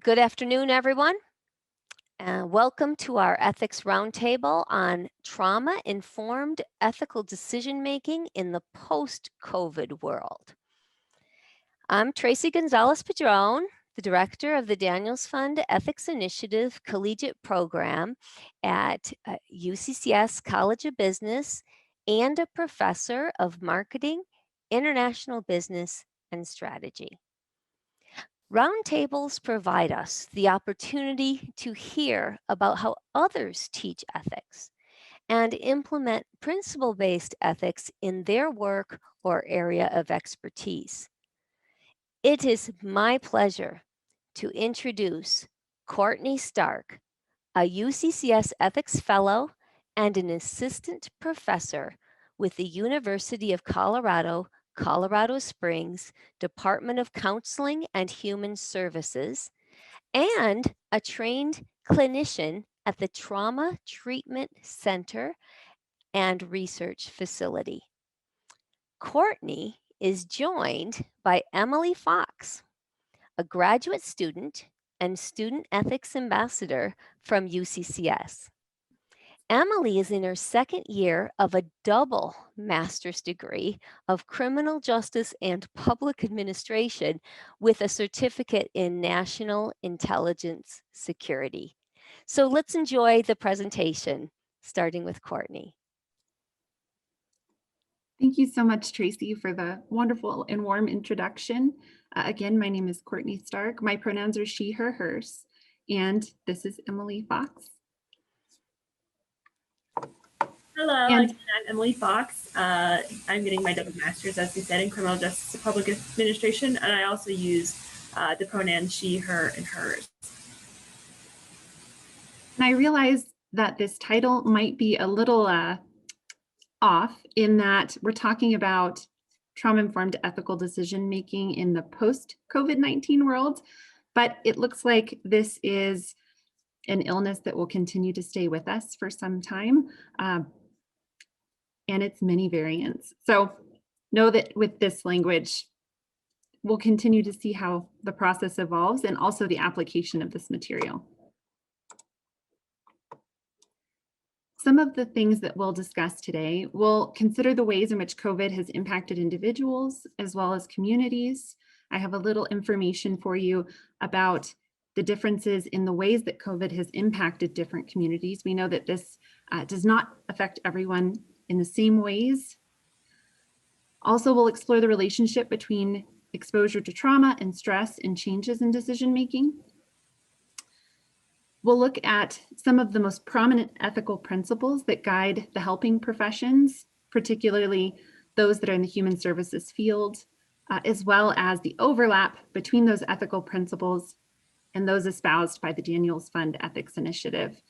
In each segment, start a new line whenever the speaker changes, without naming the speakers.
Good afternoon, everyone. Welcome to our Ethics Roundtable on trauma-informed ethical decision-making in the post-COVID world. I'm Tracy Gonzalez-Padron, the director of the Daniels Fund Ethics Initiative Collegiate Program at UCCS College of Business and a professor of marketing, international business, and strategy. Roundtables provide us the opportunity to hear about how others teach ethics and implement principle-based ethics in their work or area of expertise. It is my pleasure to introduce Courtney Stark, a UCCS Ethics Fellow and an Assistant Professor with the University of Colorado, Colorado Springs Department of Counseling and Human Services, and a trained clinician at the Trauma Treatment Center and Research Facility. Courtney is joined by Emily Fox, a graduate student and student ethics ambassador from UCCS. Emily is in her second year of a double master's degree of criminal justice and public administration with a certificate in national intelligence security. So let's enjoy the presentation, starting with Courtney.
Thank you so much, Tracy, for the wonderful and warm introduction. Again, my name is Courtney Stark. My pronouns are she, her, hers, and this is Emily Fox.
Hello, I'm Emily Fox. I'm getting my double master's, as we said, in criminal justice and public administration, and I also use the pronouns she, her, and hers.
And I realize that this title might be a little off in that we're talking about trauma-informed ethical decision-making in the post-COVID-19 world, but it looks like this is an illness that will continue to stay with us for some time, and its many variants. So know that with this language, we'll continue to see how the process evolves and also the application of this material. Some of the things that we'll discuss today, we'll consider the ways in which COVID has impacted individuals as well as communities. I have a little information for you about the differences in the ways that COVID has impacted different communities. We know that this does not affect everyone in the same ways. Also, we'll explore the relationship between exposure to trauma and stress and changes in decision-making. We'll look at some of the most prominent ethical principles that guide the helping professions, particularly those that are in the human services field, as well as the overlap between those ethical principles and those espoused by the Daniels Fund Ethics Initiative.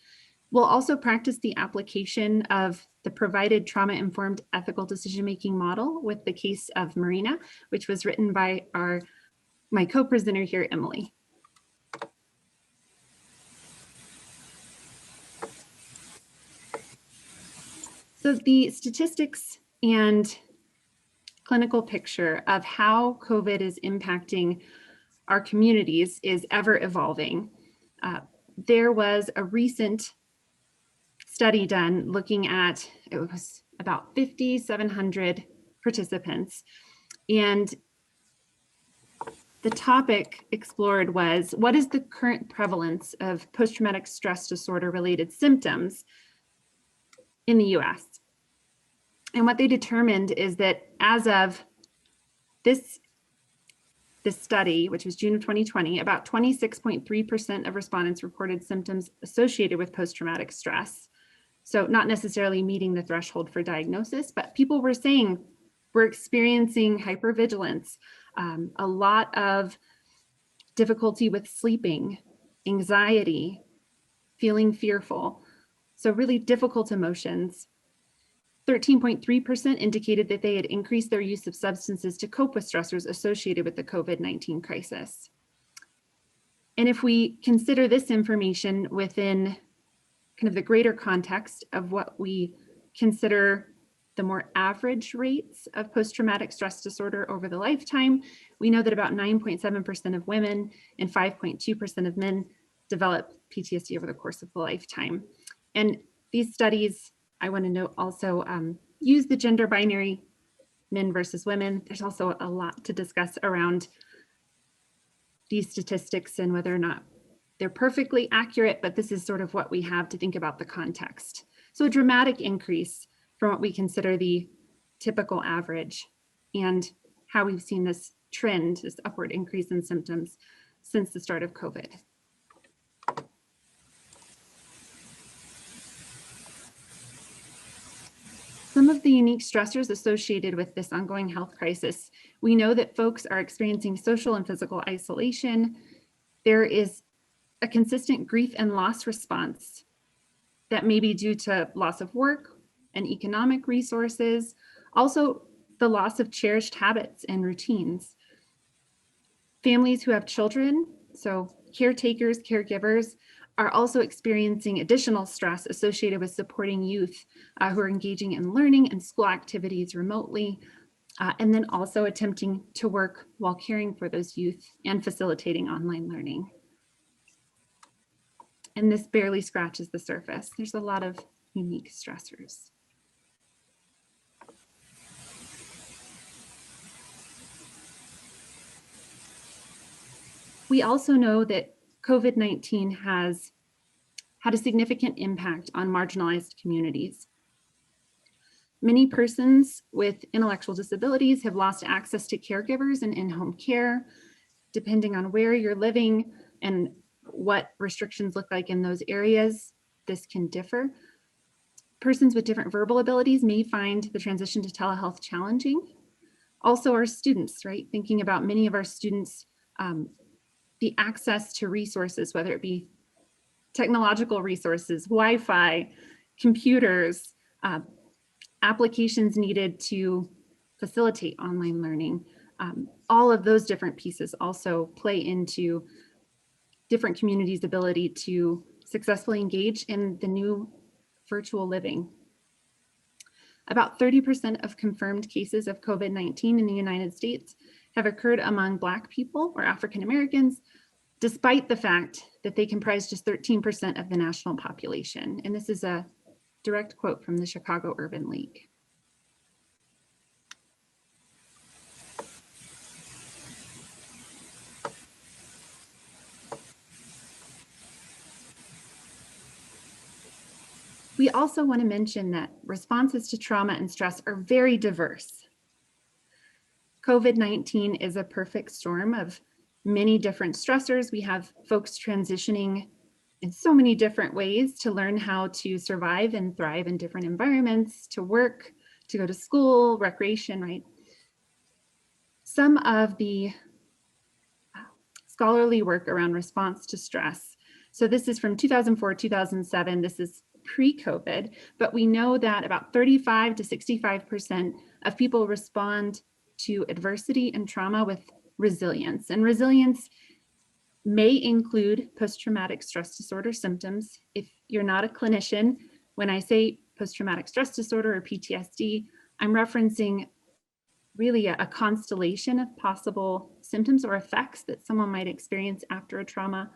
We'll also practice the application of the provided trauma-informed ethical decision-making model with the case of Marina, which was written by my co-presenter here, Emily. So the statistics and clinical picture of how COVID is impacting our communities is ever evolving. There was a recent study done looking at, it was about 5,700 participants. And the topic explored was, what is the current prevalence of post-traumatic stress disorder related symptoms in the US? And what they determined is that as of this study, which was June of 2020, about 26.3% of respondents reported symptoms associated with post-traumatic stress. So not necessarily meeting the threshold for diagnosis, but people were saying we're experiencing hypervigilance, a lot of difficulty with sleeping, anxiety, feeling fearful. So really difficult emotions. 13.3% indicated that they had increased their use of substances to cope with stressors associated with the COVID-19 crisis. And if we consider this information within kind of the greater context of what we consider the more average rates of post-traumatic stress disorder over the lifetime, we know that about 9.7% of women and 5.2% of men develop PTSD over the course of the lifetime. And these studies, I want to note, also use the gender binary, men versus women. There's also a lot to discuss around these statistics and whether or not they're perfectly accurate, but this is sort of what we have to think about the context. So a dramatic increase from what we consider the typical average, and how we've seen this trend, this upward increase in symptoms since the start of COVID. Some of the unique stressors associated with this ongoing health crisis. We know that folks are experiencing social and physical isolation. There is a consistent grief and loss response that may be due to loss of work and economic resources, also the loss of cherished habits and routines. Families who have children, so caretakers, caregivers, are also experiencing additional stress associated with supporting youth who are engaging in learning and school activities remotely, and then also attempting to work while caring for those youth and facilitating online learning. And this barely scratches the surface. There's a lot of unique stressors. We also know that COVID-19 has had a significant impact on marginalized communities. Many persons with intellectual disabilities have lost access to caregivers and in-home care. Depending on where you're living and what restrictions look like in those areas, this can differ. Persons with different verbal abilities may find the transition to telehealth challenging. Also our students, right? Thinking about many of our students, the access to resources, whether it be technological resources, Wi-Fi, computers, applications needed to facilitate online learning. All of those different pieces also play into different communities' ability to successfully engage in the new virtual living. About 30% of confirmed cases of COVID-19 in the United States have occurred among Black people or African Americans, despite the fact that they comprise just 13% of the national population. And this is a direct quote from the Chicago Urban League. We also want to mention that responses to trauma and stress are very diverse. COVID-19 is a perfect storm of many different stressors. We have folks transitioning in so many different ways to learn how to survive and thrive in different environments, to work, to go to school, recreation, right? Some of the scholarly work around response to stress. So this is from 2004, 2007. This is pre-COVID, but we know that about 35 to 65% of people respond to adversity and trauma with resilience. And resilience may include post-traumatic stress disorder symptoms. If you're not a clinician, when I say post-traumatic stress disorder or PTSD, I'm referencing really a constellation of possible symptoms or effects that someone might experience after a trauma.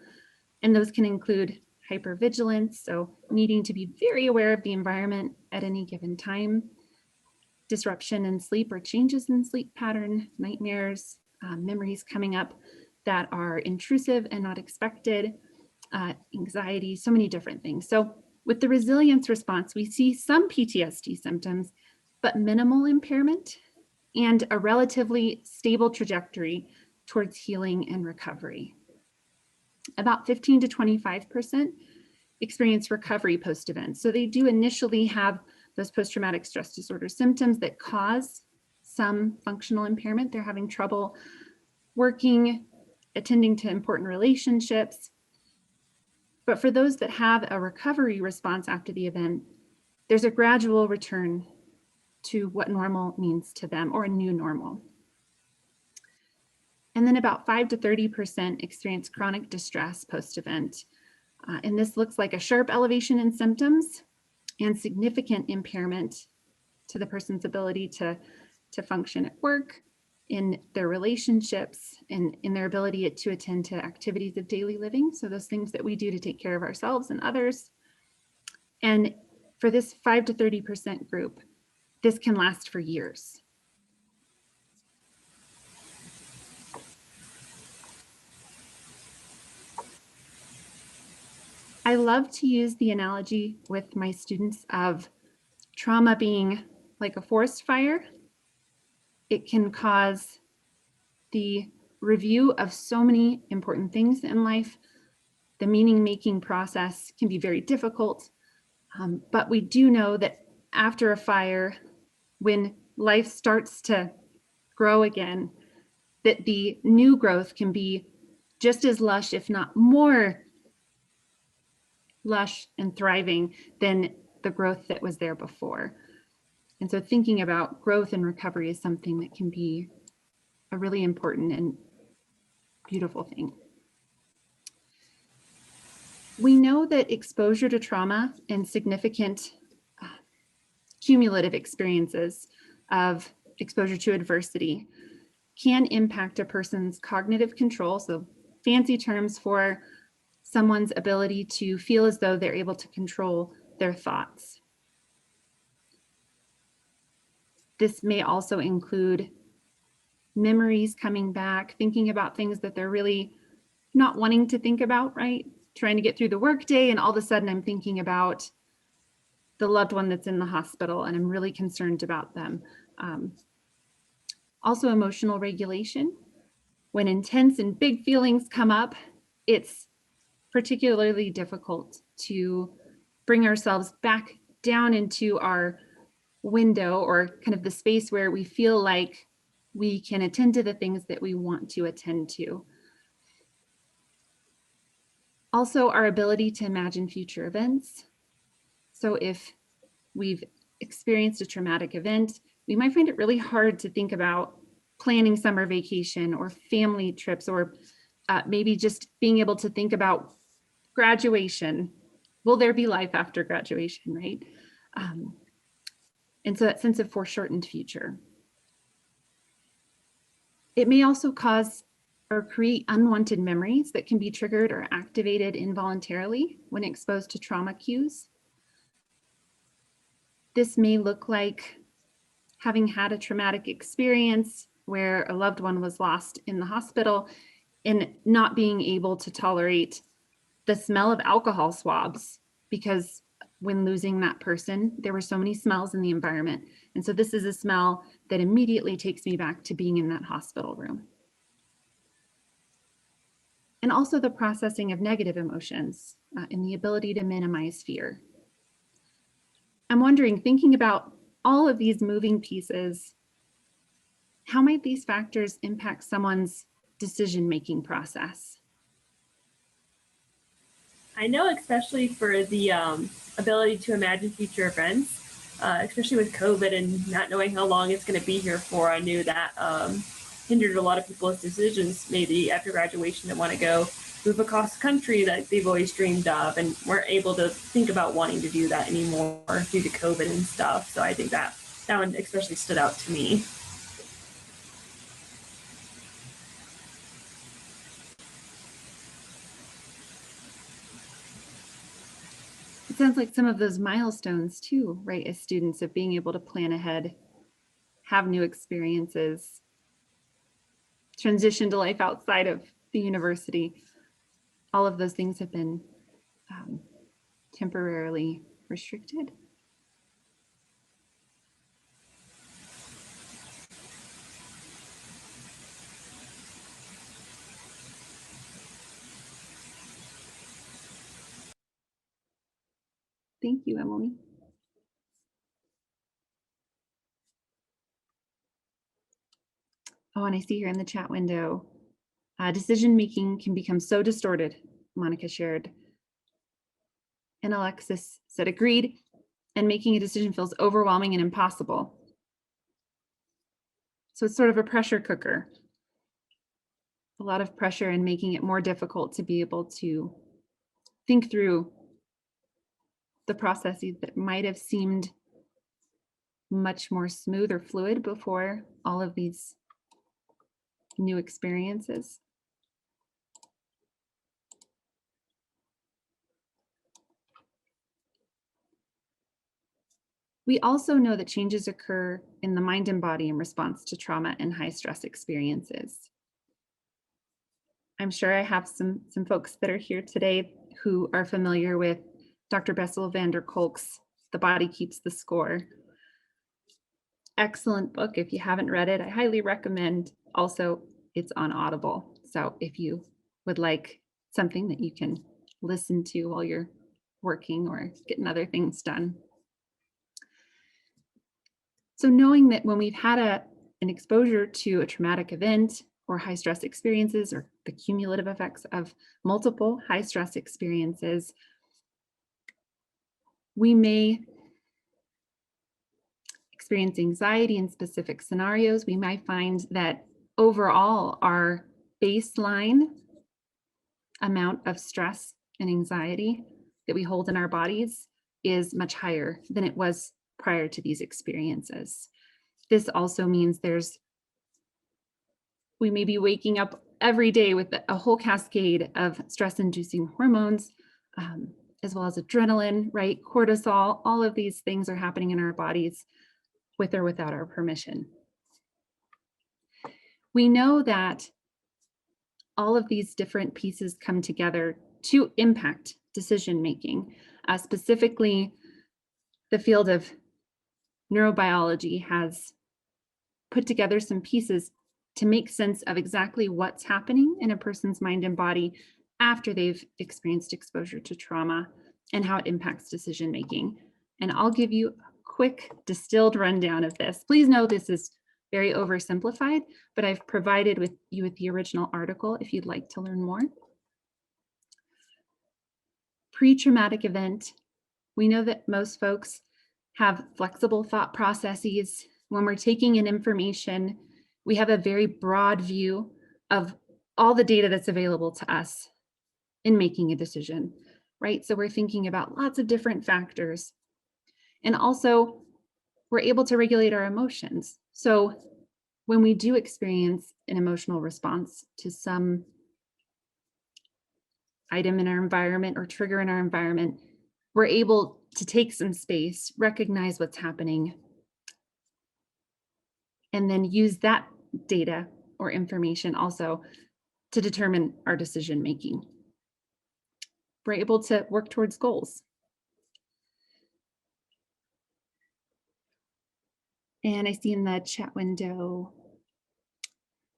And those can include hypervigilance, so needing to be very aware of the environment at any given time, disruption in sleep or changes in sleep pattern, nightmares, memories coming up that are intrusive and not expected, anxiety, so many different things. So with the resilience response, we see some PTSD symptoms, but minimal impairment and a relatively stable trajectory towards healing and recovery. About 15 to 25% experience recovery post-event. So they do initially have those post-traumatic stress disorder symptoms that cause some functional impairment. They're having trouble working, attending to important relationships. But for those that have a recovery response after the event, there's a gradual return to what normal means to them, or a new normal. And then about 5 to 30% experience chronic distress post-event. And this looks like a sharp elevation in symptoms and significant impairment to the person's ability to function at work, in their relationships, and in their ability to attend to activities of daily living. So those things that we do to take care of ourselves and others. And for this 5 to 30% group, this can last for years. I love to use the analogy with my students of trauma being like a forest fire. It can cause the review of so many important things in life. The meaning-making process can be very difficult, but we do know that after a fire, when life starts to grow again, that the new growth can be just as lush, if not more lush and thriving than the growth that was there before. And so thinking about growth and recovery is something that can be a really important and beautiful thing. We know that exposure to trauma and significant cumulative experiences of exposure to adversity can impact a person's cognitive control, so fancy terms for someone's ability to feel as though they're able to control their thoughts. This may also include memories coming back, thinking about things that they're really not wanting to think about, right? Trying to get through the workday, and all of a sudden I'm thinking about the loved one that's in the hospital and I'm really concerned about them. Also emotional regulation. When intense and big feelings come up, it's particularly difficult to bring ourselves back down into our window, or kind of the space where we feel like we can attend to the things that we want to attend to. Also, our ability to imagine future events. So if we've experienced a traumatic event, we might find it really hard to think about planning summer vacation or family trips, or maybe just being able to think about graduation. Will there be life after graduation, right? And so that sense of foreshortened future. It may also cause or create unwanted memories that can be triggered or activated involuntarily when exposed to trauma cues. This may look like having had a traumatic experience where a loved one was lost in the hospital and not being able to tolerate the smell of alcohol swabs, because when losing that person, there were so many smells in the environment. And so this is a smell that immediately takes me back to being in that hospital room. And also the processing of negative emotions and the ability to minimize fear. I'm wondering, thinking about all of these moving pieces, how might these factors impact someone's decision-making process?
I know, especially for the ability to imagine future events, especially with COVID and not knowing how long it's going to be here for, I knew that hindered a lot of people's decisions, maybe after graduation, that want to go move across the country that they've always dreamed of and weren't able to think about wanting to do that anymore due to COVID and stuff. So I think that one especially stood out to me.
It sounds like some of those milestones too, right, as students, of being able to plan ahead, have new experiences, transition to life outside of the university. All of those things have been temporarily restricted. Thank you, Emily. Oh, and I see here in the chat window, decision-making can become so distorted, Monica shared. And Alexis said, agreed, and making a decision feels overwhelming and impossible. So it's sort of a pressure cooker. A lot of pressure and making it more difficult to be able to think through the processes that might have seemed much more smooth or fluid before all of these new experiences. We also know that changes occur in the mind and body in response to trauma and high stress experiences. I'm sure I have some folks that are here today who are familiar with Dr. Bessel van der Kolk's The Body Keeps the Score. Excellent book. If you haven't read it, I highly recommend. Also, it's on Audible. So if you would like something that you can listen to while you're working or getting other things done. So knowing that when we've had an exposure to a traumatic event or high stress experiences or the cumulative effects of multiple high stress experiences, we may experience anxiety in specific scenarios. We might find that overall our baseline amount of stress and anxiety that we hold in our bodies is much higher than it was prior to these experiences. This also means we may be waking up every day with a whole cascade of stress-inducing hormones, as well as adrenaline, right? Cortisol, all of these things are happening in our bodies with or without our permission. We know that all of these different pieces come together to impact decision-making. Specifically, the field of neurobiology has put together some pieces to make sense of exactly what's happening in a person's mind and body after they've experienced exposure to trauma and how it impacts decision making. And I'll give you a quick distilled rundown of this. Please know this is very oversimplified, but I've provided you with the original article if you'd like to learn more. Pre-traumatic event. We know that most folks have flexible thought processes. When we're taking in information, we have a very broad view of all the data that's available to us in making a decision, right? So we're thinking about lots of different factors. And also, we're able to regulate our emotions. So when we do experience an emotional response to some item in our environment or trigger in our environment, we're able to take some space, recognize what's happening, and then use that data or information also to determine our decision making. We're able to work towards goals. And I see in the chat window,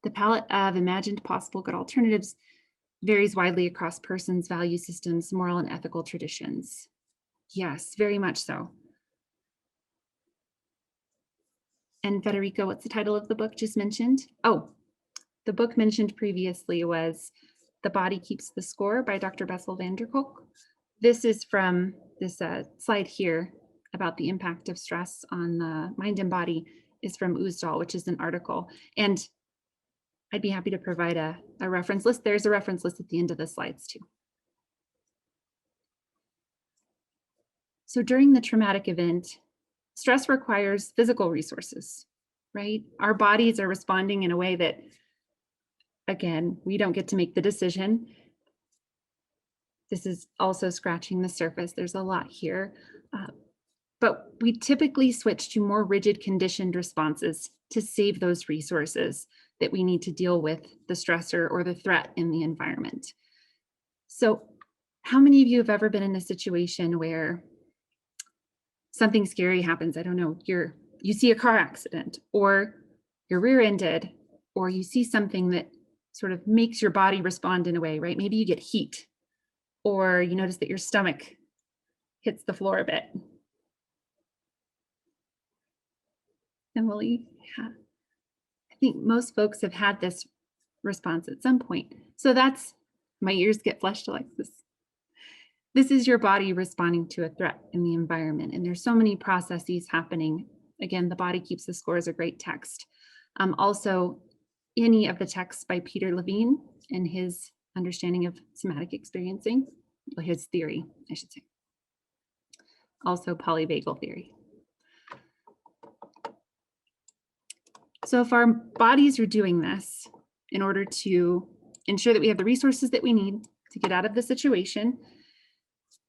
the palette of imagined possible good alternatives varies widely across persons, value systems, moral and ethical traditions. Yes, very much so. And Federico, what's the title of the book just mentioned? Oh, the book mentioned previously was The Body Keeps the Score by Dr. Bessel van der Kolk. This is from this slide here about the impact of stress on the mind and body is from Uzdal, which is an article. And I'd be happy to provide a reference list. There's a reference list at the end of the slides too. So during the traumatic event, stress requires physical resources, right? Our bodies are responding in a way that, again, we don't get to make the decision. This is also scratching the surface. There's a lot here. But we typically switch to more rigid conditioned responses to save those resources that we need to deal with the stressor or the threat in the environment. So how many of you have ever been in a situation where something scary happens? I don't know, you see a car accident, or you're rear-ended, or you see something that sort of makes your body respond in a way, right? Maybe you get heat, or you notice that your stomach hits the floor a bit. Emily, yeah. I think most folks have had this response at some point. So that's, my ears get flushed like this. This is your body responding to a threat in the environment. And there's so many processes happening. Again, The Body Keeps the Score is a great text. Also, any of the texts by Peter Levine and his understanding of somatic experiencing, or his theory, I should say. Also polyvagal theory. So if our bodies are doing this in order to ensure that we have the resources that we need to get out of the situation,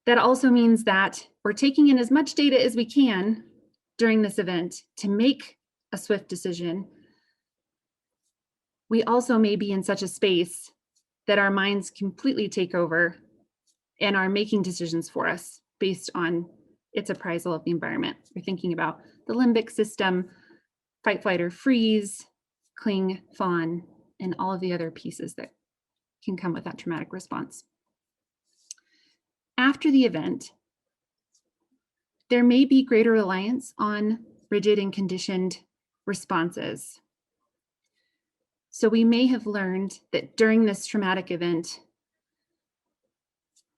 that also means that we're taking in as much data as we can during this event to make a swift decision. We also may be in such a space that our minds completely take over and are making decisions for us based on its appraisal of the environment. We're thinking about the limbic system, fight, flight, or freeze, cling, fawn, and all of the other pieces that can come with that traumatic response. After the event, there may be greater reliance on rigid and conditioned responses. So we may have learned that during this traumatic event,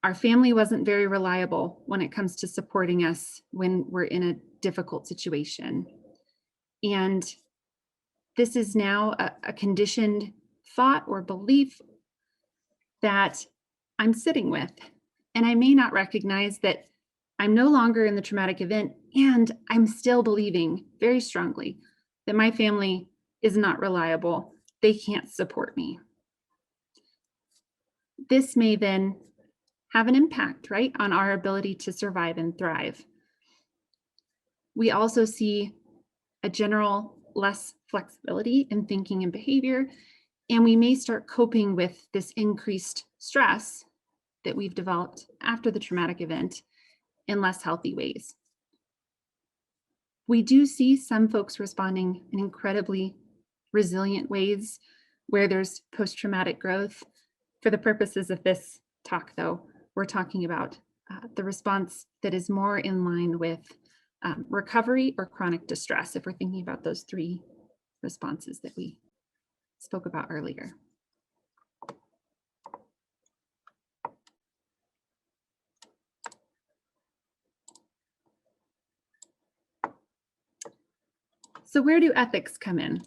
our family wasn't very reliable when it comes to supporting us when we're in a difficult situation. And this is now a conditioned thought or belief that I'm sitting with. And I may not recognize that I'm no longer in the traumatic event, and I'm still believing very strongly that my family is not reliable. They can't support me. This may then have an impact, right, on our ability to survive and thrive. We also see a general less flexibility in thinking and behavior, and we may start coping with this increased stress that we've developed after the traumatic event in less healthy ways. We do see some folks responding in incredibly resilient ways where there's post-traumatic growth. For the purposes of this talk, though, we're talking about the response that is more in line with recovery or chronic distress, if we're thinking about those three responses that we spoke about earlier. So where do ethics come in?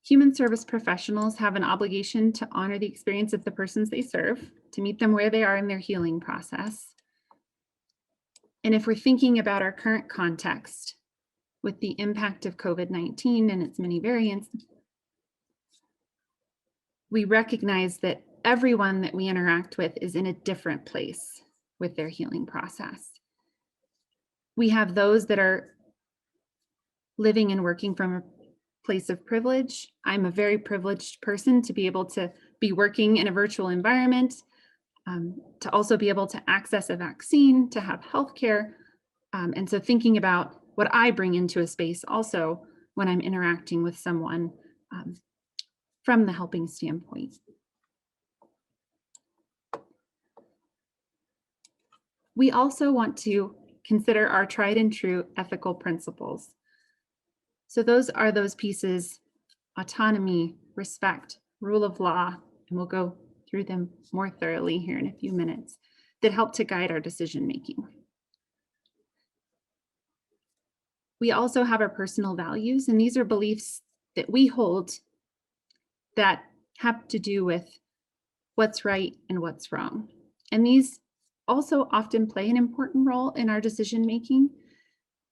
Human service professionals have an obligation to honor the experience of the persons they serve, to meet them where they are in their healing process. And if we're thinking about our current context with the impact of COVID-19 and its many variants, we recognize that everyone that we interact with is in a different place with their healing process. We have those that are living and working from a place of privilege. I'm a very privileged person to be able to be working in a virtual environment, to also be able to access a vaccine, to have healthcare. And so thinking about what I bring into a space also when I'm interacting with someone from the helping standpoint. We also want to consider our tried and true ethical principles. So those are those pieces: autonomy, respect, rule of law, and we'll go through them more thoroughly here in a few minutes, that help to guide our decision making. We also have our personal values, and these are beliefs that we hold that have to do with what's right and what's wrong. And these also often play an important role in our decision making.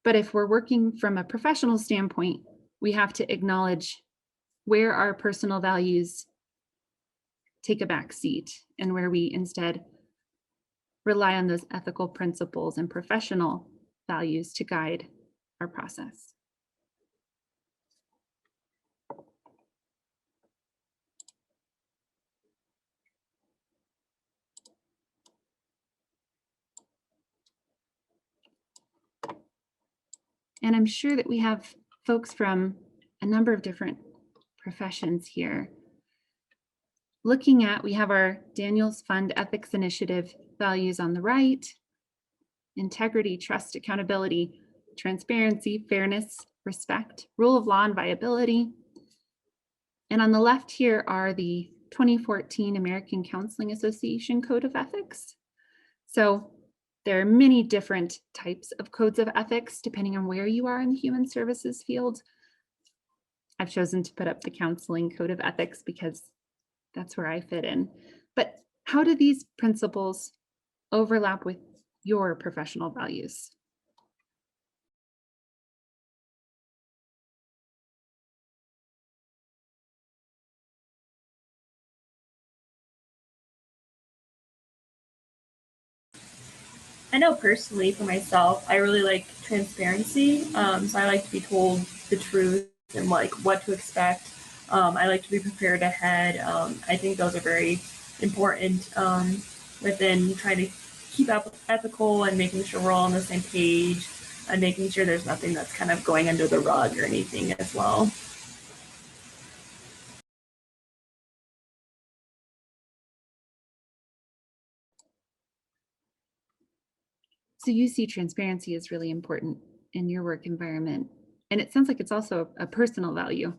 But if we're working from a professional standpoint, we have to acknowledge where our personal values take a back seat and where we instead rely on those ethical principles and professional values to guide our process. And I'm sure that we have folks from a number of different professions here. Looking at, we have our Daniels Fund Ethics Initiative values on the right: integrity, trust, accountability, transparency, fairness, respect, rule of law, and viability. And on the left here are the 2014 American Counseling Association Code of Ethics. So there are many different types of codes of ethics depending on where you are in the human services field. I've chosen to put up the Counseling Code of Ethics because that's where I fit in. But how do these principles overlap with your professional values?
I know personally for myself, I really like transparency. So I like to be told the truth and like what to expect. I like to be prepared ahead. I think those are very important within trying to keep up ethical and making sure we're all on the same page and making sure there's nothing that's kind of going under the rug or anything as well.
So you see transparency is really important in your work environment. And it sounds like it's also a personal value.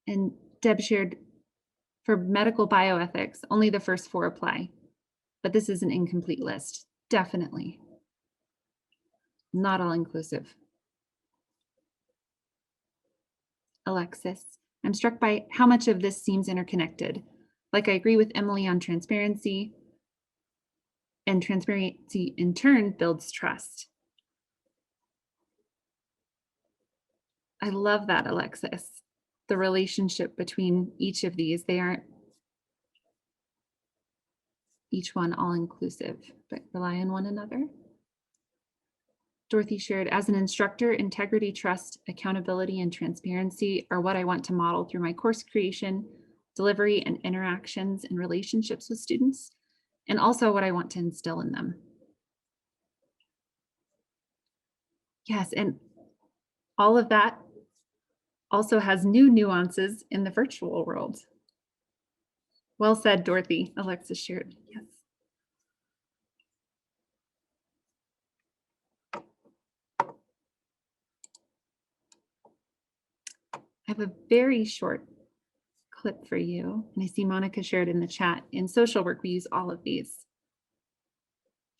And Deb shared, for medical bioethics, only the first 4 apply, but this is an incomplete list, definitely. Not all inclusive. Alexis, I'm struck by how much of this seems interconnected. Like, I agree with Emily on transparency, and transparency in turn builds trust. I love that, Alexis. The relationship between each of these, they aren't each one all inclusive, but rely on one another. Dorothy shared, as an instructor, integrity, trust, accountability, and transparency are what I want to model through my course creation, delivery, and interactions and relationships with students, and also what I want to instill in them. Yes, and all of that also has new nuances in the virtual world. Well said, Dorothy, Alexis shared, yes. I have a very short clip for you, and I see Monica shared in the chat. In social work, we use all of these.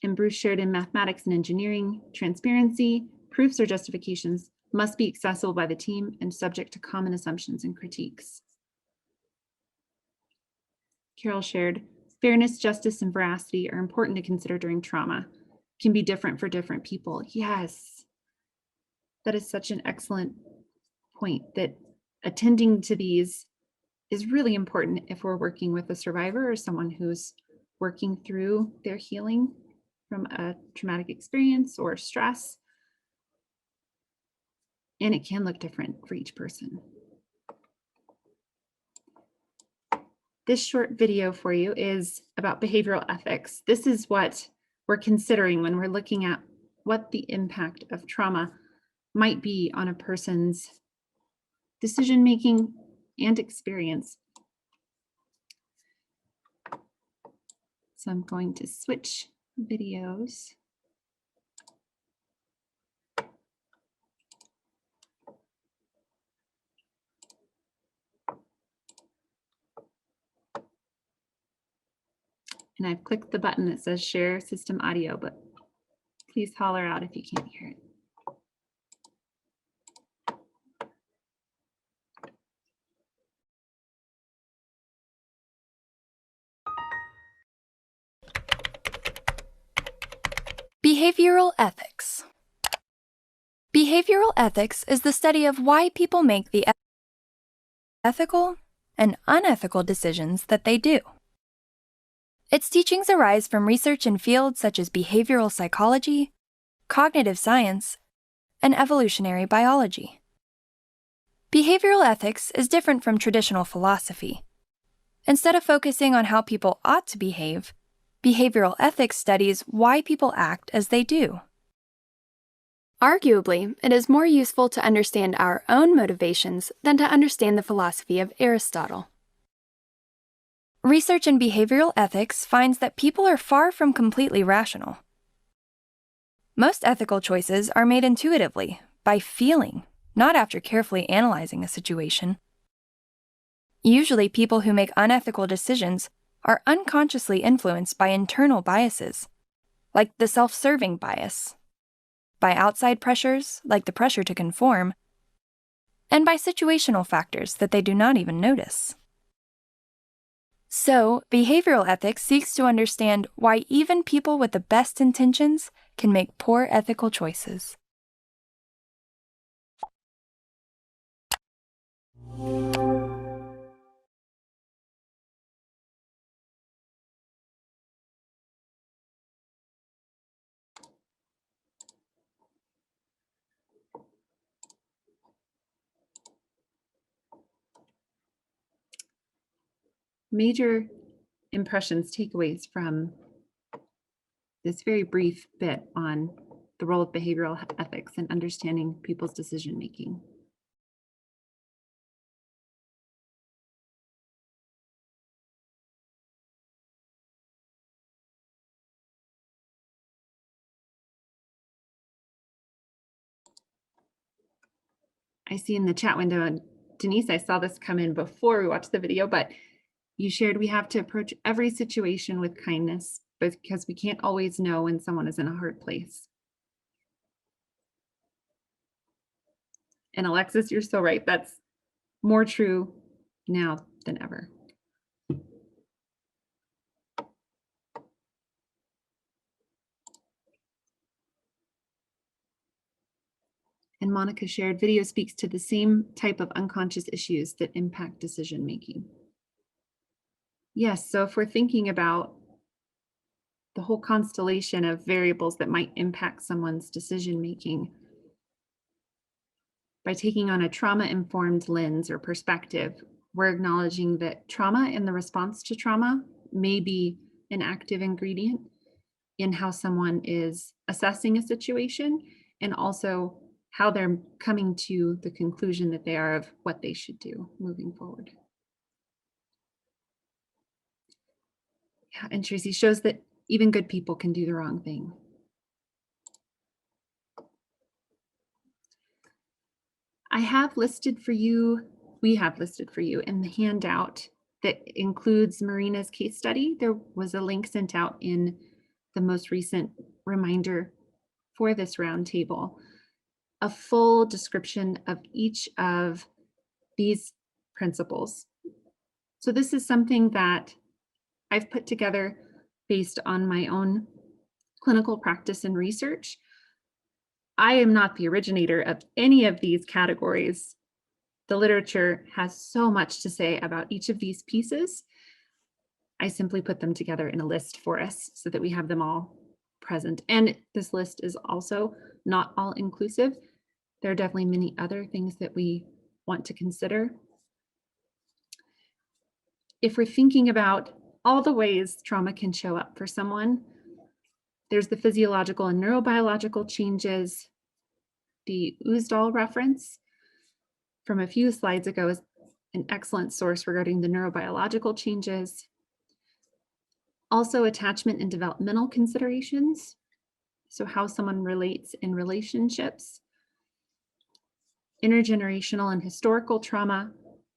And Bruce shared, in mathematics and engineering, transparency, proofs or justifications must be accessible by the team and subject to common assumptions and critiques. Carol shared, fairness, justice, and veracity are important to consider during trauma. Can be different for different people. Yes, that is such an excellent point, that attending to these is really important if we're working with a survivor or someone who's working through their healing from a traumatic experience or stress. And it can look different for each person. This short video for you is about behavioral ethics. This is what we're considering when we're looking at what the impact of trauma might be on a person's decision-making and experience. So I'm going to switch videos. And I've clicked the button that says share system audio, but please holler out if you can't hear it.
Behavioral ethics. Behavioral ethics is the study of why people make the ethical and unethical decisions that they do. Its teachings arise from research in fields such as behavioral psychology, cognitive science, and evolutionary biology. Behavioral ethics is different from traditional philosophy. Instead of focusing on how people ought to behave, behavioral ethics studies why people act as they do. Arguably, it is more useful to understand our own motivations than to understand the philosophy of Aristotle. Research in behavioral ethics finds that people are far from completely rational. Most ethical choices are made intuitively, by feeling, not after carefully analyzing a situation. Usually, people who make unethical decisions are unconsciously influenced by internal biases, like the self-serving bias, by outside pressures, like the pressure to conform, and by situational factors that they do not even notice. So, behavioral ethics seeks to understand why even people with the best intentions can make poor ethical choices.
Major impressions, takeaways from this very brief bit on the role of behavioral ethics and understanding people's decision making. I see in the chat window, and Denise, I saw this come in before we watched the video, but you shared we have to approach every situation with kindness because we can't always know when someone is in a hard place. And Alexis, you're so right. That's more true now than ever. And Monica shared, video speaks to the same type of unconscious issues that impact decision making. Yes, so if we're thinking about the whole constellation of variables that might impact someone's decision making, by taking on a trauma-informed lens or perspective, we're acknowledging that trauma and the response to trauma may be an active ingredient in how someone is assessing a situation and also how they're coming to the conclusion that they are of what they should do moving forward. Yeah, and Tracy shows that even good people can do the wrong thing. I have listed for you, we have listed for you in the handout that includes Marina's case study. There was a link sent out in the most recent reminder for this roundtable, a full description of each of these principles. So this is something that I've put together based on my own clinical practice and research. I am not the originator of any of these categories. The literature has so much to say about each of these pieces. I simply put them together in a list for us so that we have them all present. And this list is also not all inclusive. There are definitely many other things that we want to consider. If we're thinking about all the ways trauma can show up for someone, there's the physiological and neurobiological changes. The Uzdal reference from a few slides ago is an excellent source regarding the neurobiological changes. Also, attachment and developmental considerations. So how someone relates in relationships. Intergenerational and historical trauma,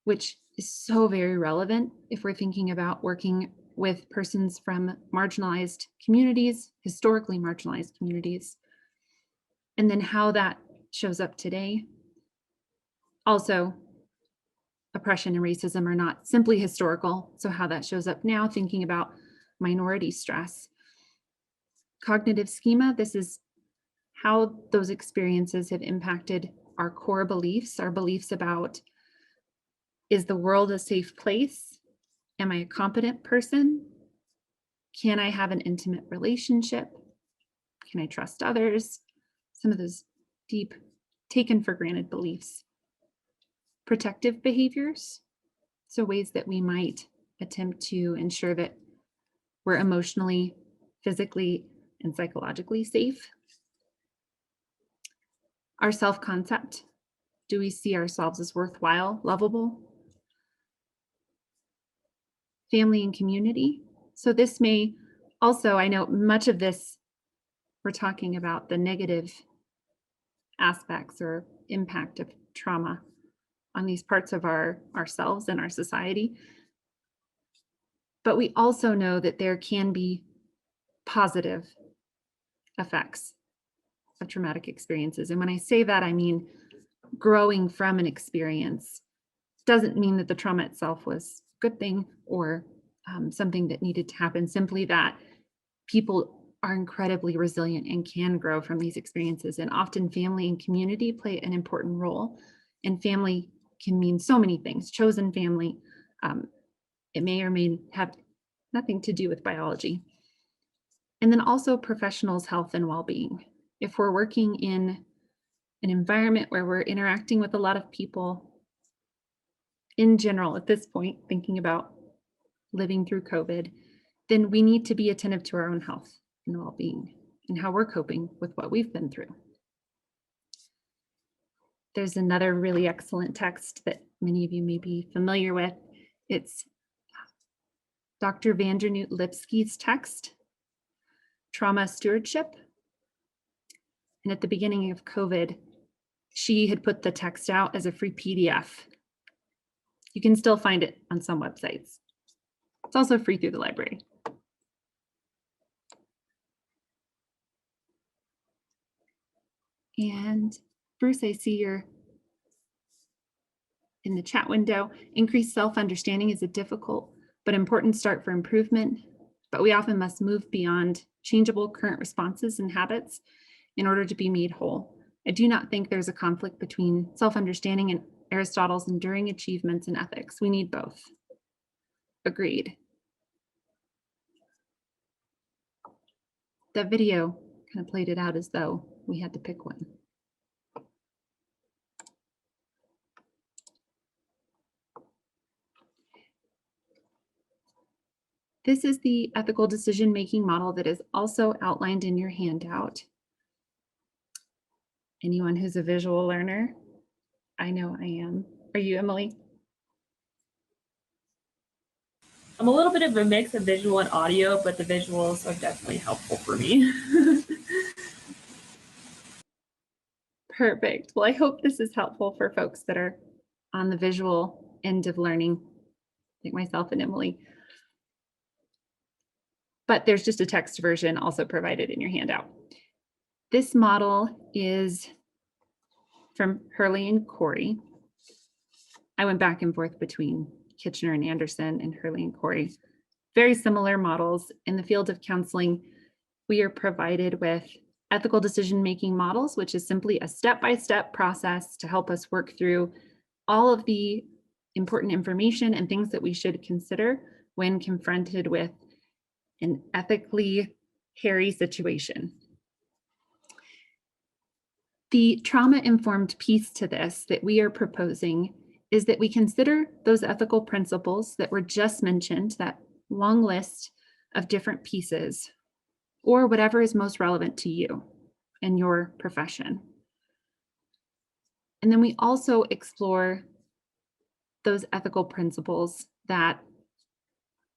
which is so very relevant if we're thinking about working with persons from marginalized communities, historically marginalized communities, and then how that shows up today. Also, oppression and racism are not simply historical, so how that shows up now, thinking about minority stress. Cognitive schema, this is how those experiences have impacted our core beliefs, our beliefs about, is the world a safe place? Am I a competent person? Can I have an intimate relationship? Can I trust others? Some of those deep, taken for granted beliefs. Protective behaviors, so ways that we might attempt to ensure that we're emotionally, physically, and psychologically safe. Our self-concept, do we see ourselves as worthwhile, lovable? Family and community. So this may also, I know much of this, we're talking about the negative aspects or impact of trauma on these parts of ourselves and our society. But we also know that there can be positive effects of traumatic experiences. And when I say that, I mean growing from an experience doesn't mean that the trauma itself was a good thing or something that needed to happen, simply that people are incredibly resilient and can grow from these experiences. And often family and community play an important role. And family can mean so many things. Chosen family. It may or may have nothing to do with biology. And then also professionals' health and well-being. If we're working in an environment where we're interacting with a lot of people, in general, at this point, thinking about living through COVID, then we need to be attentive to our own health and well-being and how we're coping with what we've been through. There's another really excellent text that many of you may be familiar with. It's Dr. Vandernoot Lipsky's text, Trauma Stewardship. And at the beginning of COVID, she had put the text out as a free PDF. You can still find it on some websites. It's also free through the library. And Bruce, I see you're in the chat window. Increased self-understanding is a difficult but important start for improvement, but we often must move beyond changeable current responses and habits in order to be made whole. I do not think there's a conflict between self-understanding and Aristotle's enduring achievements in ethics. We need both. Agreed. That video kind of played it out as though we had to pick one. This is the ethical decision-making model that is also outlined in your handout. Anyone who's a visual learner? I know I am. Are you, Emily?
I'm a little bit of a mix of visual and audio, but the visuals are definitely helpful for me.
Perfect. Well, I hope this is helpful for folks that are on the visual end of learning, like myself and Emily. But there's just a text version also provided in your handout. This model is from Hurley and Corey. I went back and forth between Kitchener and Anderson and Hurley and Corey. Very similar models. In the field of counseling, we are provided with ethical decision-making models, which is simply a step-by-step process to help us work through all of the important information and things that we should consider when confronted with an ethically hairy situation. The trauma-informed piece to this that we are proposing is that we consider those ethical principles that were just mentioned, that long list of different pieces, or whatever is most relevant to you and your profession. And then we also explore those ethical principles that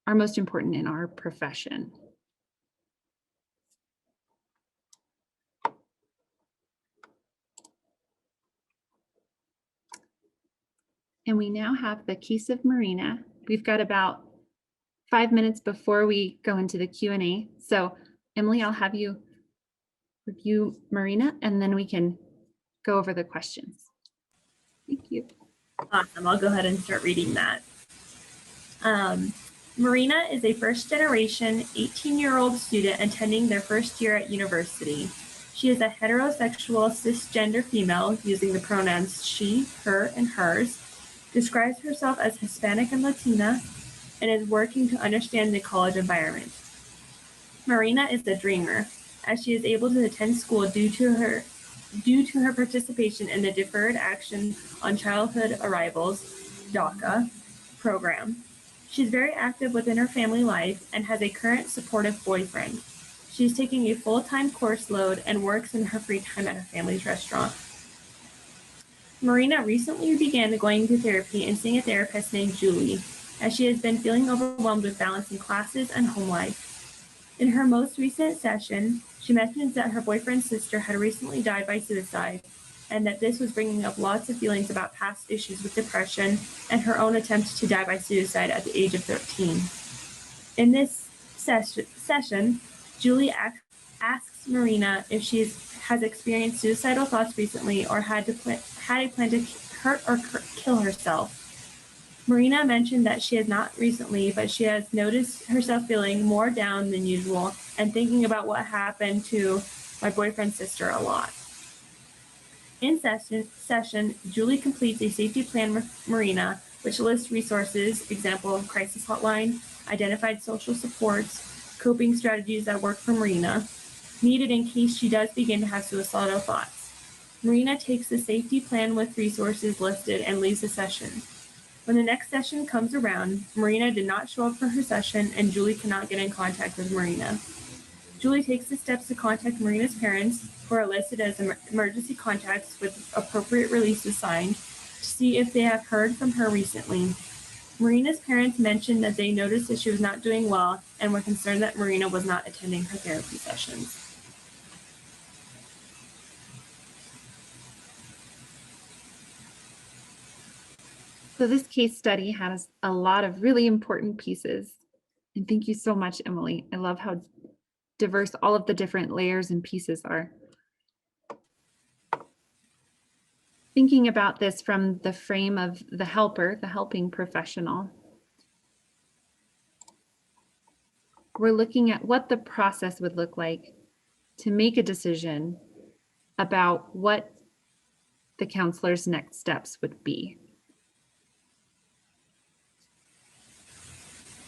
are most important in our profession. And we now have the case of Marina. We've got about 5 minutes before we go into the Q&A. So Emily, I'll have you review Marina and then we can go over the questions. Thank you.
Awesome. I'll go ahead and start reading that. Marina is a first-generation 18-year-old student attending their first year at university. She is a heterosexual cisgender female using the pronouns she, her, and hers, describes herself as Hispanic and Latina, and is working to understand the college environment. Marina is a dreamer, as she is able to attend school due to her participation in the Deferred Action on Childhood Arrivals, DACA, program. She's very active within her family life and has a current supportive boyfriend. She's taking a full-time course load and works in her free time at her family's restaurant. Marina recently began going to therapy and seeing a therapist named Julie, as she has been feeling overwhelmed with balancing classes and home life. In her most recent session, she mentions that her boyfriend's sister had recently died by suicide, and that this was bringing up lots of feelings about past issues with depression and her own attempt to die by suicide at the age of 13. In this session, Julie asks Marina if she has experienced suicidal thoughts recently or had a plan to hurt or kill herself. Marina mentioned that she has not recently, but she has noticed herself feeling more down than usual and thinking about what happened to my boyfriend's sister a lot. In session, Julie completes a safety plan with Marina, which lists resources, example, crisis hotline, identified social supports, coping strategies that work for Marina, needed in case she does begin to have suicidal thoughts. Marina takes the safety plan with resources listed and leaves the session. When the next session comes around, Marina did not show up for her session and Julie cannot get in contact with Marina. Julie takes the steps to contact Marina's parents, who are listed as emergency contacts with appropriate releases signed, to see if they have heard from her recently. Marina's parents mentioned that they noticed that she was not doing well and were concerned that Marina was not attending her therapy sessions.
So this case study has a lot of really important pieces. And thank you so much, Emily. I love how diverse all of the different layers and pieces are. Thinking about this from the frame of the helper, the helping professional, we're looking at what the process would look like to make a decision about what the counselor's next steps would be.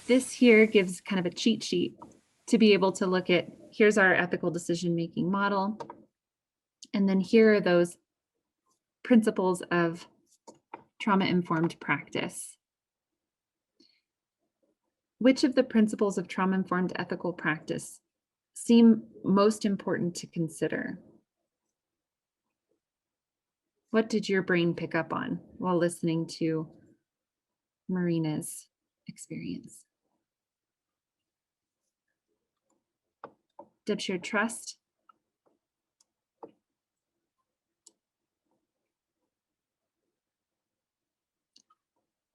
This here gives kind of a cheat sheet to be able to look at, here's our ethical decision-making model, and then here are those principles of trauma-informed practice. Which of the principles of trauma-informed ethical practice seem most important to consider? What did your brain pick up on while listening to Marina's experience? Deb shared trust.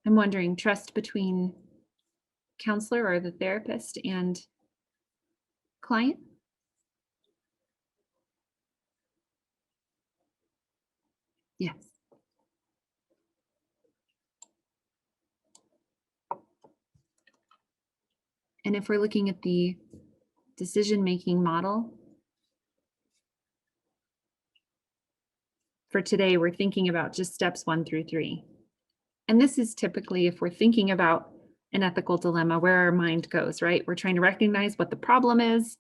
I'm wondering, trust between counselor or the therapist and client? Yes. And if we're looking at the decision-making model, for today, we're thinking about just steps 1 through 3. And this is typically, if we're thinking about an ethical dilemma, where our mind goes, right? We're trying to recognize what the problem is,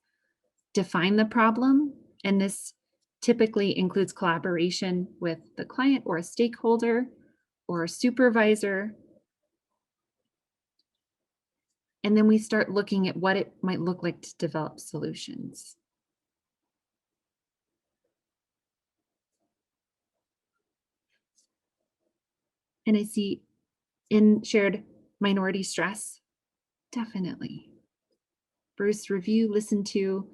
define the problem, and this typically includes collaboration with the client or a stakeholder or a supervisor. And then we start looking at what it might look like to develop solutions. And I see in shared minority stress, definitely. Bruce, review, listen to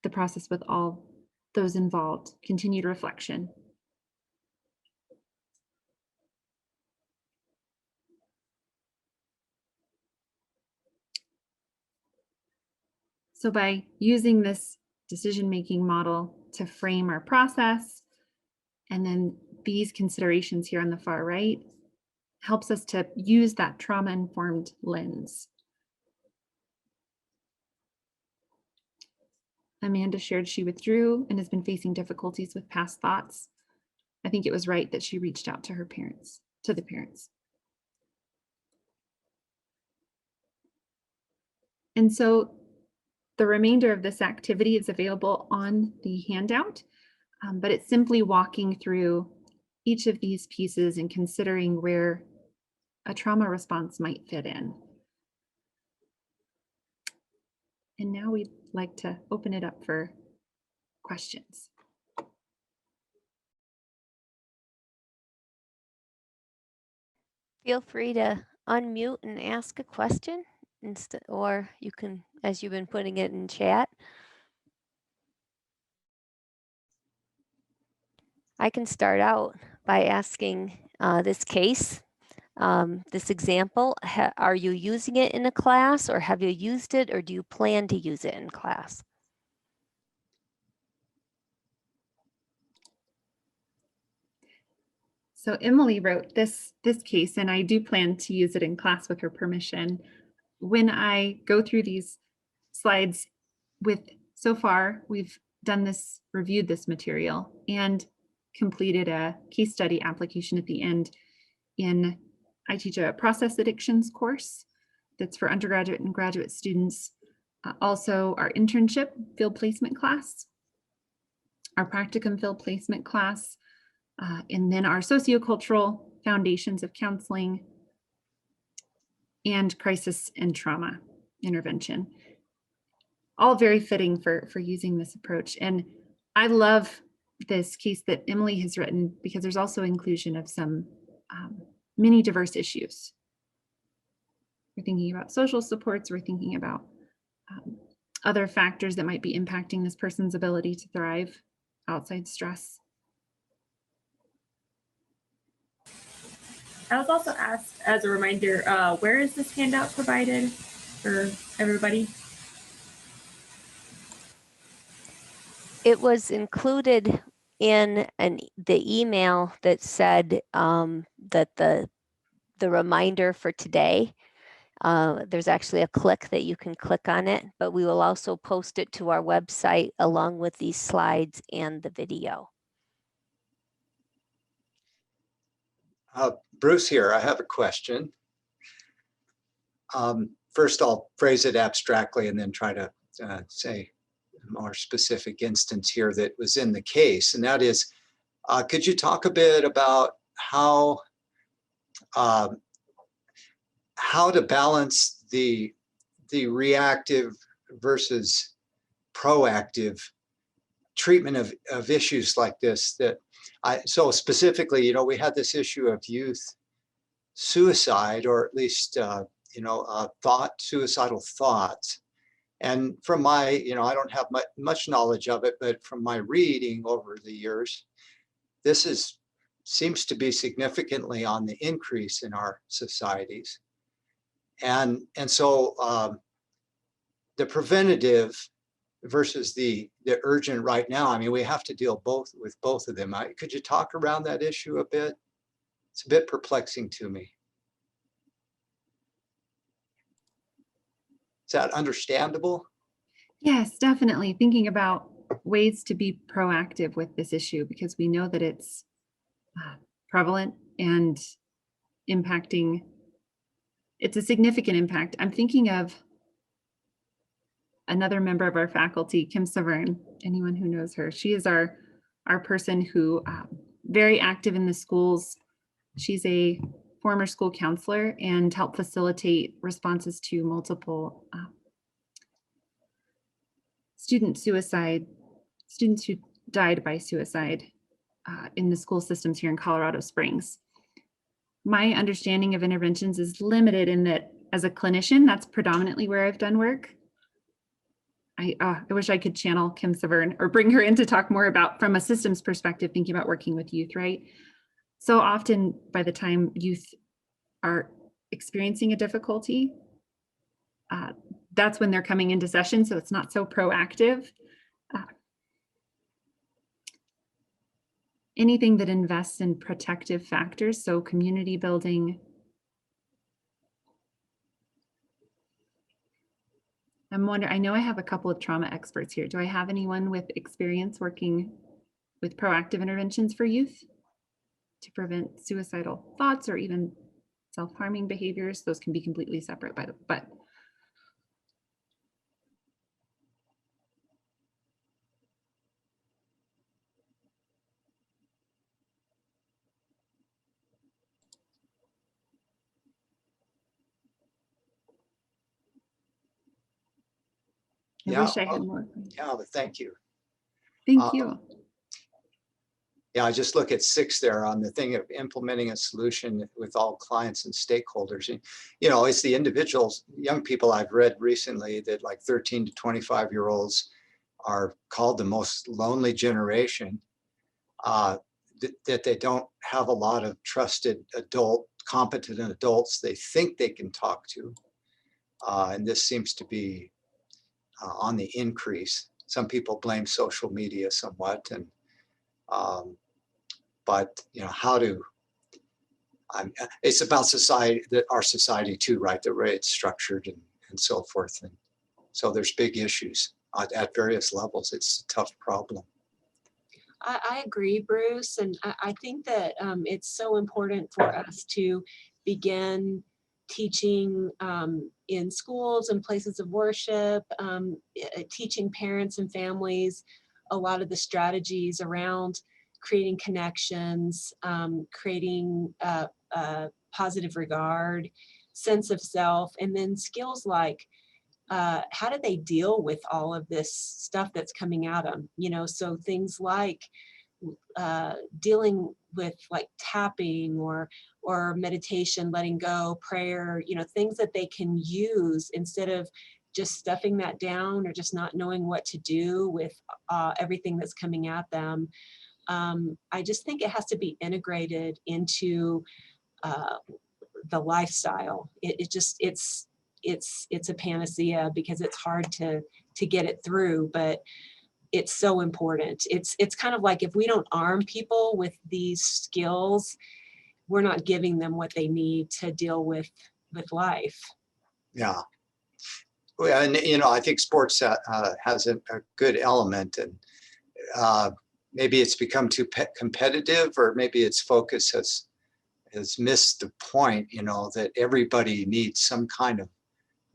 the process with all those involved, continued reflection. So by using this decision-making model to frame our process, and then these considerations here on the far right, helps us to use that trauma-informed lens. Amanda shared she withdrew and has been facing difficulties with past thoughts. I think it was right that she reached out to her parents, to the parents. And so the remainder of this activity is available on the handout, but it's simply walking through each of these pieces and considering where a trauma response might fit in. And now we'd like to open it up for questions.
Feel free to unmute and ask a question, or you can, as you've been putting it in chat. I can start out by asking this case, this example, are you using it in a class, or have you used it, or do you plan to use it in class?
So Emily wrote this case, and I do plan to use it in class with her permission. When I go through these slides so far, we've done this, reviewed this material, and completed a case study application at the end I teach a process addictions course that's for undergraduate and graduate students. Also our internship field placement class, our practicum field placement class, and then our sociocultural foundations of counseling and crisis and trauma intervention. All very fitting for using this approach. And I love this case that Emily has written because there's also inclusion of some many diverse issues. We're thinking about social supports, we're thinking about other factors that might be impacting this person's ability to thrive outside stress.
I was also asked as a reminder, where is this handout provided for everybody?
It was included in the email that said that the reminder for today, there's actually a click that you can click on it, but we will also post it to our website along with these slides and the video.
Bruce here, I have a question. First, I'll phrase it abstractly and then try to say a more specific instance here that was in the case. And that is, could you talk a bit about how to balance the reactive versus proactive treatment of issues like this? So specifically, we had this issue of youth suicide, or at least, suicidal thoughts. And from my, I don't have much knowledge of it, but from my reading over the years, this seems to be significantly on the increase in our societies. And so the preventative versus the urgent right now, I mean, we have to deal with both of them. Could you talk around that issue a bit? It's a bit perplexing to me. Is that understandable?
Yes, definitely. Thinking about ways to be proactive with this issue, because we know that it's prevalent and impacting. It's a significant impact. I'm thinking of another member of our faculty, Kim Savorn. Anyone who knows her, she is our person who very active in the schools. She's a former school counselor and helped facilitate responses to multiple students who died by suicide in the school systems here in Colorado Springs. My understanding of interventions is limited in that as a clinician, that's predominantly where I've done work. I wish I could channel Kim Savorn or bring her in to talk more about, from a systems perspective, thinking about working with youth, right? So often by the time youth are experiencing a difficulty, that's when they're coming into session. So it's not so proactive. Anything that invests in protective factors, so community building. I'm wondering, I know I have a couple of trauma experts here. Do I have anyone with experience working with proactive interventions for youth to prevent suicidal thoughts or even self-harming behaviors? Those can be completely separate, but I wish I had more.
Yeah, but thank you.
Thank you.
Yeah, I just look at 6 there on the thing of implementing a solution with all clients and stakeholders. And, it's the individuals, young people I've read recently that, like 13 to 25-year-olds are called the most lonely generation, that they don't have a lot of trusted competent adults they think they can talk to. And this seems to be on the increase. Some people blame social media somewhat, and but it's about society, our society too, right? The way it's structured and so forth. And so there's big issues at various levels. It's a tough problem.
I agree, Bruce. And I think that it's so important for us to begin teaching in schools and places of worship, teaching parents and families a lot of the strategies around creating connections, creating positive regard, sense of self, and then skills like how do they deal with all of this stuff that's coming at them? You know, so things like dealing with like tapping or meditation, letting go, prayer, you know, things that they can use instead of just stuffing that down or just not knowing what to do with everything that's coming at them. I just think it has to be integrated into the lifestyle. It's a panacea because it's hard to get it through, but it's so important. It's kind of like if we don't arm people with these skills, we're not giving them what they need to deal with life.
Yeah. Well, and you know, I think sports has a good element, and maybe it's become too competitive, or maybe its focus has missed the point, you know, that everybody needs some kind of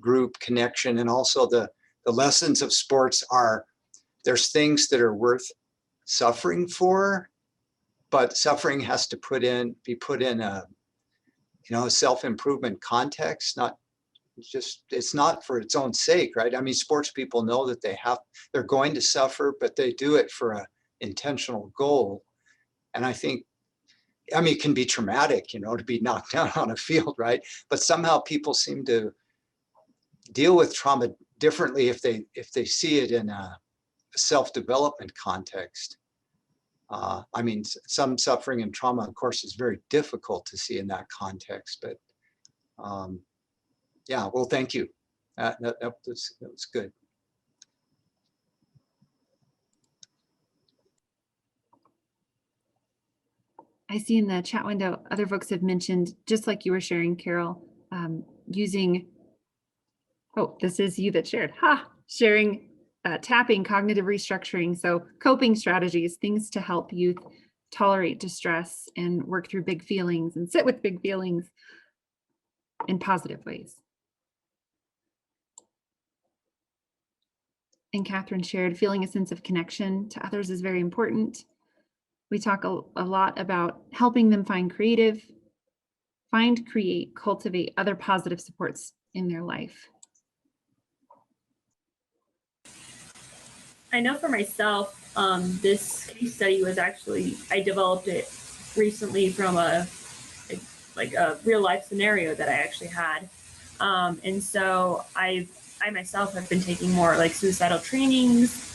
group connection. And also the lessons of sports are, there's things that are worth suffering for, but suffering has to be put in a, you know, a self-improvement context, not just, it's not for its own sake, right? I mean, sports people know that they're going to suffer, but they do it for a intentional goal. And I think, I mean, it can be traumatic, you know, to be knocked down on a field, right? But somehow people seem to deal with trauma differently if they see it in a self-development context. I mean, some suffering and trauma, of course, is very difficult to see in that context, but yeah, well, thank you. That was good.
I see in the chat window, other folks have mentioned, just like you were sharing, Carol, using, oh, this is you that shared, sharing tapping, cognitive restructuring. So coping strategies, things to help youth tolerate distress and work through big feelings and sit with big feelings in positive ways. And Catherine shared, feeling a sense of connection to others is very important. We talk a lot about helping them find, create, cultivate other positive supports in their life.
I know for myself, this case study was actually, I developed it recently from a real life scenario that I actually had. And so I myself have been taking more like suicidal trainings,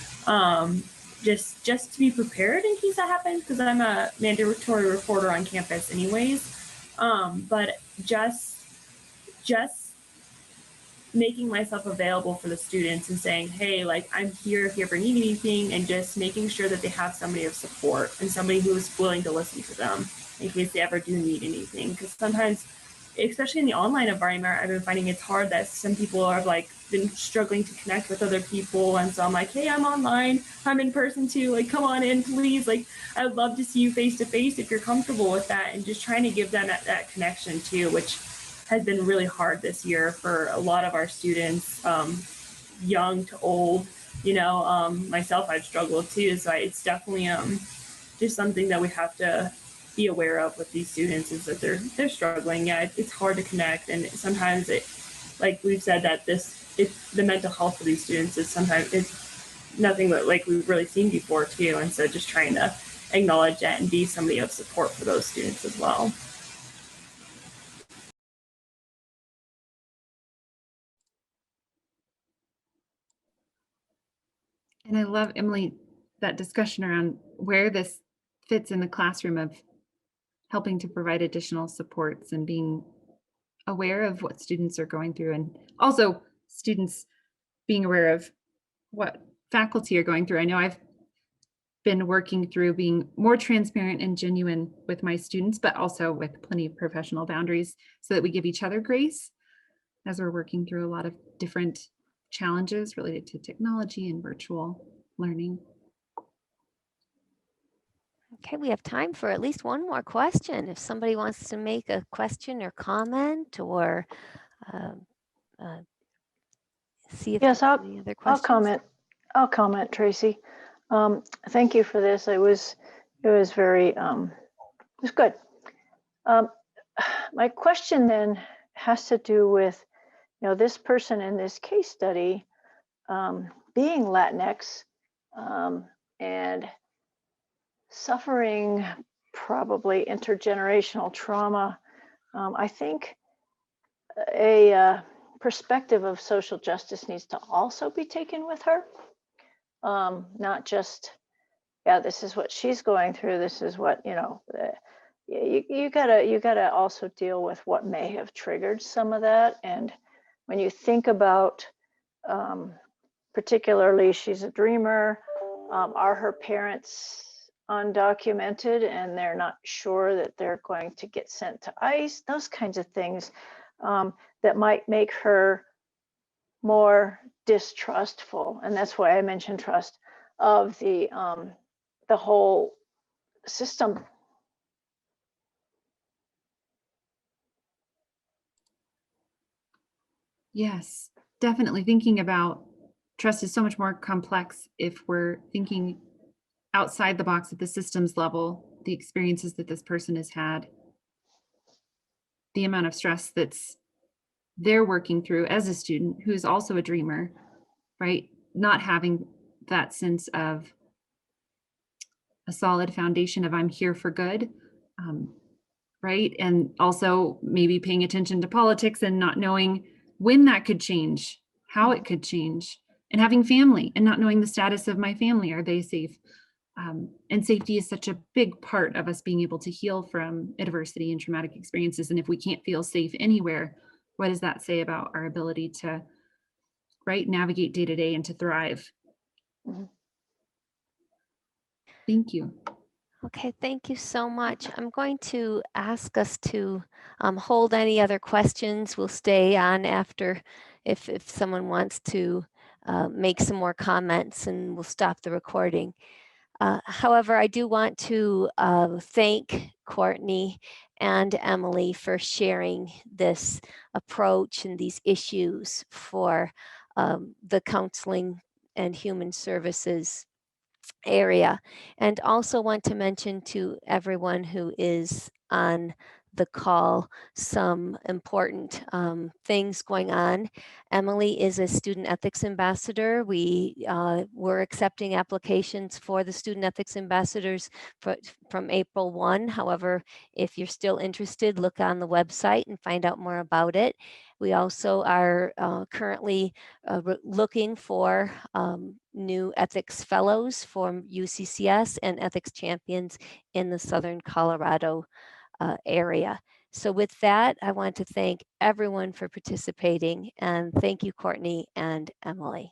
just to be prepared in case that happens, because I'm a mandatory reporter on campus anyways. But just making myself available for the students and saying, hey, like, I'm here if you ever need anything, and just making sure that they have somebody of support and somebody who is willing to listen to them in case they ever do need anything. Because sometimes, especially in the online environment, I've been finding it's hard that some people are like been struggling to connect with other people. And so I'm like, hey, I'm online, I'm in person too, like, come on in, please. Like, I would love to see you face to face if you're comfortable with that, and just trying to give them that connection too, which has been really hard this year for a lot of our students, young to old. You know, myself, I've struggled too. So it's definitely just something that we have to be aware of with these students, is that they're struggling. Yeah, it's hard to connect, and sometimes like we've said, that the mental health of these students is sometimes it's nothing but like we've really seen before too. And so just trying to acknowledge that and be somebody of support for those students as well.
And I love, Emily, that discussion around where this fits in the classroom of helping to provide additional supports and being aware of what students are going through, and also students being aware of what faculty are going through. I know I've been working through being more transparent and genuine with my students, but also with plenty of professional boundaries so that we give each other grace as we're working through a lot of different challenges related to technology and virtual learning.
Okay, we have time for at least one more question. If somebody wants to make a question or comment, or um, see if
Yes,
there's any other questions.
I'll comment, Tracy. Thank you for this. It was very, it was good. My question then has to do with, this person in this case study being Latinx and suffering probably intergenerational trauma. I think a perspective of social justice needs to also be taken with her. Not just, yeah, this is what she's going through. This is what, you gotta also deal with what may have triggered some of that. And when you think about, particularly she's a dreamer, are her parents undocumented and they're not sure that they're going to get sent to ICE, those kinds of things that might make her more distrustful. And that's why I mentioned trust of the whole system.
Yes, definitely. Thinking about trust is so much more complex if we're thinking outside the box at the systems level, the experiences that this person has had, the amount of stress that's they're working through as a student who's also a dreamer, right? Not having that sense of a solid foundation of I'm here for good, right? And also maybe paying attention to politics and not knowing when that could change, how it could change, and having family and not knowing the status of my family. Are they safe? And safety is such a big part of us being able to heal from adversity and traumatic experiences. And if we can't feel safe anywhere, what does that say about our ability to, right, navigate day to day and to thrive?
Mm-hmm.
Thank you.
Okay, thank you so much. I'm going to ask us to hold any other questions. We'll stay on after if someone wants to make some more comments, and we'll stop the recording. However, I do want to thank Courtney and Emily for sharing this approach and these issues for the counseling and human services area, and also want to mention to everyone who is on the call some important things going on. Emily is a student ethics ambassador. We're accepting applications for the student ethics ambassadors from April 1. However, if you're still interested, look on the website and find out more about it. We also are currently looking for new ethics fellows from UCCS and ethics champions in the Southern Colorado area. So with that, I want to thank everyone for participating, and thank you, Courtney and Emily.